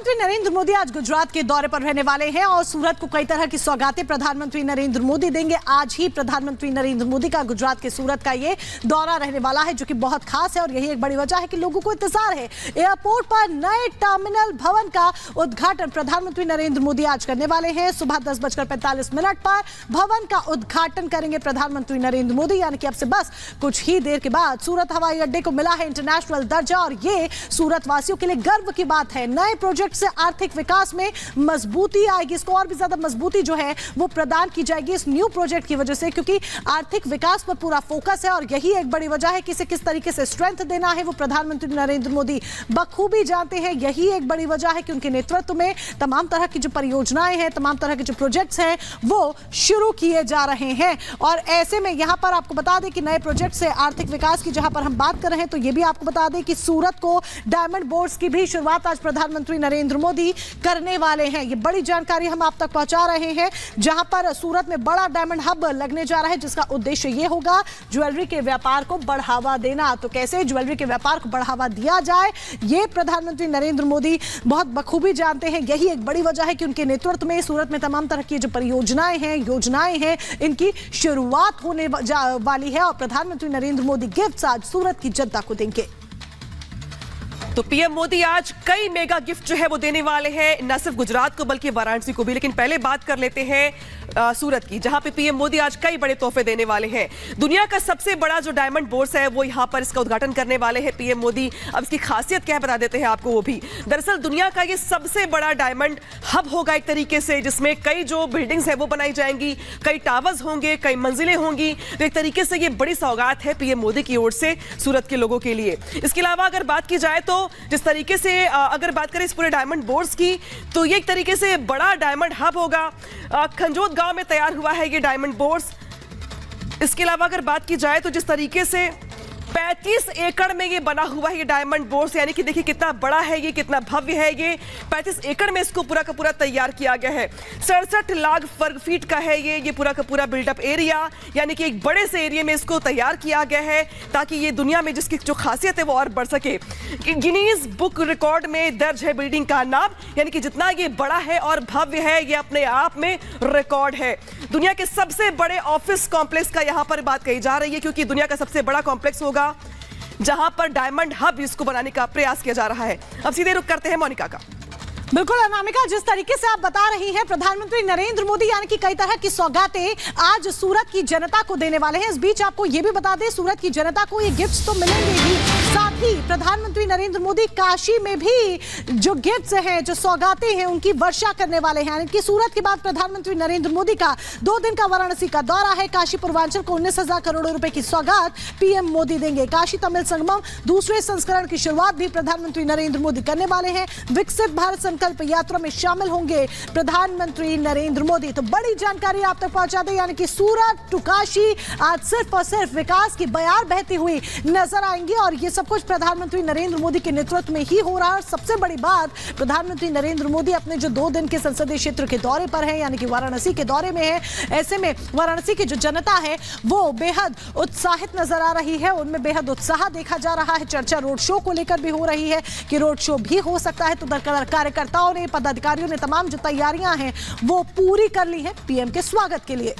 प्रधानमंत्री नरेंद्र मोदी आज गुजरात के दौरे पर रहने वाले हैं और सूरत को कई तरह की सौगातें प्रधानमंत्री नरेंद्र मोदी देंगे। आज ही प्रधानमंत्री नरेंद्र मोदी का गुजरात के सूरत का ये दौरा रहने वाला है, जो कि बहुत खास है और यही एक बड़ी वजह है कि लोगों को इंतजार है। एयरपोर्ट पर नए टर्मिनल भवन का उद्घाटन प्रधानमंत्री नरेंद्र मोदी आज करने वाले हैं। सुबह 10:45 पर भवन का उद्घाटन करेंगे प्रधानमंत्री नरेंद्र मोदी, यानी कि अब से बस कुछ ही देर के बाद सूरत हवाई अड्डे को मिला है इंटरनेशनल दर्जा और ये सूरत वासियों के लिए गर्व की बात है। नए प्रोजेक्ट से आर्थिक विकास में मजबूती आएगी, इसको और भी ज्यादा मजबूती जो है वो प्रदान की जाएगी इस न्यू प्रोजेक्ट की वजह से, क्योंकि आर्थिक विकास पर पूरा फोकस है और यही एक बड़ी वजह है कि इसे किस तरीके से स्ट्रेंथ देना है वो प्रधानमंत्री नरेंद्र मोदी बखूबी जानते हैं। यही एक बड़ी वजह है कि उनके नेतृत्व में तमाम तरह की जो परियोजनाएं हैं, तमाम तरह के जो प्रोजेक्ट्स हैं वो शुरू किए जा रहे हैं। और ऐसे में यहां पर आपको बता दें कि नए प्रोजेक्ट से आर्थिक विकास की जहां पर हम बात कर रहे हैं, तो ये भी आपको बता दें कि सूरत को डायमंड बोर्ड्स की भी शुरुआत आज प्रधानमंत्री नरेंद्र मोदी करने वाले हैं। ये बड़ी जानकारी हम आप तक पहुंचा रहे हैं, जहां पर सूरत में बड़ा डायमंड हब लगने जा रहा है, जिसका उद्देश्य ये होगा ज्वेलरी के व्यापार को बढ़ावा देना। तो कैसे ज्वेलरी के व्यापार को बढ़ावा दिया जाए, ये प्रधानमंत्री नरेंद्र मोदी बहुत बखूबी जानते हैं। यही एक बड़ी वजह है कि उनके नेतृत्व में सूरत में तमाम तरह की जो परियोजनाएं हैं, योजनाएं हैं, इनकी शुरुआत होने वाली है और प्रधानमंत्री नरेंद्र मोदी गिफ्ट्स आज सूरत की जनता को देंगे। तो पीएम मोदी आज कई मेगा गिफ्ट जो है वो देने वाले हैं, न सिर्फ गुजरात को बल्कि वाराणसी को भी। लेकिन पहले बात कर लेते हैं सूरत की, जहां पे पीएम मोदी आज कई बड़े तोहफे देने वाले हैं। दुनिया का सबसे बड़ा जो डायमंड बोर्स है वो यहां पर इसका उद्घाटन करने वाले हैं पीएम मोदी। अब इसकी खासियत क्या है बता देते हैं आपको वो भी। दरअसल दुनिया का ये सबसे बड़ा डायमंड हब होगा एक तरीके से, जिसमें कई जो बिल्डिंग्स है वो बनाई जाएंगी, कई टावर्स होंगे, कई मंजिलें होंगी। तो एक तरीके से ये बड़ी सौगात है पीएम मोदी की ओर से सूरत के लोगों के लिए। इसके अलावा अगर बात की जाए तो जिस तरीके से अगर बात करें इस पूरे डायमंड बोर्ड्स की, तो ये एक तरीके से बड़ा डायमंड हब होगा। खंजोत गांव में तैयार हुआ है ये डायमंड बोर्ड्स। इसके अलावा अगर बात की जाए तो जिस तरीके से 35 एकड़ में ये बना हुआ है ये डायमंड बोर्ड्स, यानी कि देखिए कितना बड़ा है ये, कितना भव्य है ये। 35 एकड़ में इसको पूरा का पूरा तैयार किया गया है। 67 लाख वर्ग फीट का है ये पूरा का पूरा बिल्डअप एरिया, यानी कि एक बड़े से एरिया में इसको तैयार किया गया है ताकि ये दुनिया में जिसकी जो खासियत है वो और बढ़ सके। गिनीज बुक रिकॉर्ड में दर्ज है बिल्डिंग का नाम, यानी कि जितना ये बड़ा है और भव्य है ये अपने आप में रिकॉर्ड है। दुनिया के सबसे बड़े ऑफिस कॉम्प्लेक्स का यहां पर बात कही जा रही है, क्योंकि दुनिया का सबसे बड़ा कॉम्प्लेक्स होगा जहां पर डायमंड हब इसको बनाने का प्रयास किया जा रहा है। अब सीधे रुख करते हैं मोनिका का। बिल्कुल अनामिका, जिस तरीके से आप बता रही हैं प्रधानमंत्री नरेंद्र मोदी यानी कि कई तरह की सौगातें आज सूरत की जनता को देने वाले हैं। इस बीच आपको यह भी बता दें सूरत की जनता को ये गिफ्ट्स तो मिलेंगे ही, साथ ही प्रधानमंत्री नरेंद्र मोदी काशी में भी जो गिफ्ट्स हैं, जो सौगातें हैं, उनकी वर्षा करने वाले हैं। यानी कि सूरत के बाद प्रधानमंत्री नरेंद्र मोदी का 2 दिन का वाराणसी का दौरा है। काशी पूर्वांचल को 19,000 करोड़ रुपए की सौगात पीएम मोदी देंगे। काशी तमिल संगमम दूसरे संस्करण की शुरुआत भी प्रधानमंत्री नरेंद्र मोदी करने वाले हैं। विकसित भारत संकल्प यात्रा में शामिल होंगे प्रधानमंत्री नरेंद्र मोदी। तो बड़ी जानकारी आप तक पहुंचा दें, यानी कि सूरत टू काशी आज सिर्फ और सिर्फ विकास की बयार बहती हुई नजर आएंगी और ये सब कुछ प्रधानमंत्री नरेंद्र मोदी के नेतृत्व में ही हो रहा है। सबसे बड़ी बात, प्रधानमंत्री नरेंद्र मोदी अपने जो 2 दिन के संसदीय क्षेत्र के दौरे पर है, यानी कि वाराणसी के दौरे में है। ऐसे में वाराणसी की जो जनता है वो बेहद उत्साहित नजर आ रही है, उनमें बेहद उत्साह देखा जा रहा है। चर्चा रोड शो को लेकर भी हो रही है कि रोड शो भी हो सकता है। तो कार्यकर्ताओं ने, पदाधिकारियों ने तमाम जो तैयारियां हैं वो पूरी कर ली है पीएम के स्वागत के लिए।